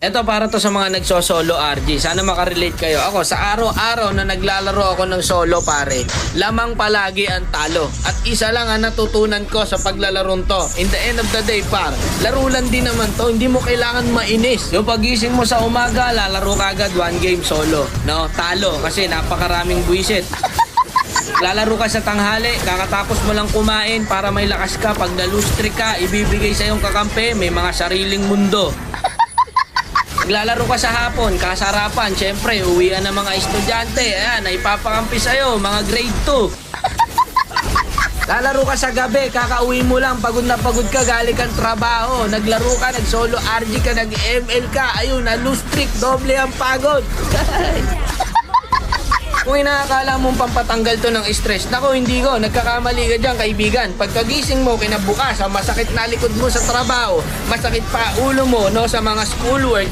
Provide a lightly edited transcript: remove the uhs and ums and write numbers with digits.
Ito para to sa mga nagsosolo RG. Sana makarelate kayo. Ako sa araw-araw na naglalaro ako ng solo pare, lamang palagi ang talo. At isa lang ang natutunan ko sa paglalarong to. In the end of the day par, laro lang din naman to. Hindi mo kailangan mainis. Yung pagising mo sa umaga, lalaro ka agad one game solo. No, talo kasi napakaraming buwisit. Lalaro ka sa tanghali, kakatapos mo lang kumain para may lakas ka. Pag na-lose streak ka, ibibigay sa iyong kakampi, may mga sariling mundo. Naglalaro ka sa hapon, kasarapan, syempre, uwian ng mga estudyante, ayan, ipapakampi sa'yo, mga grade 2. Lalaro ka sa gabi, kakauwi mo lang, pagod na pagod ka, galing kang trabaho, naglaro ka, nag-solo RG ka, nag-ML ka, ayun, na-lose streak, doble ang pagod. Kung inaakala mong pampatanggal to ng stress, nako hindi ko, nagkakamali ka dyan kaibigan. Pagkagising mo kinabukasan, masakit na likod mo sa trabaho, masakit pa ulo mo no, sa mga schoolwork,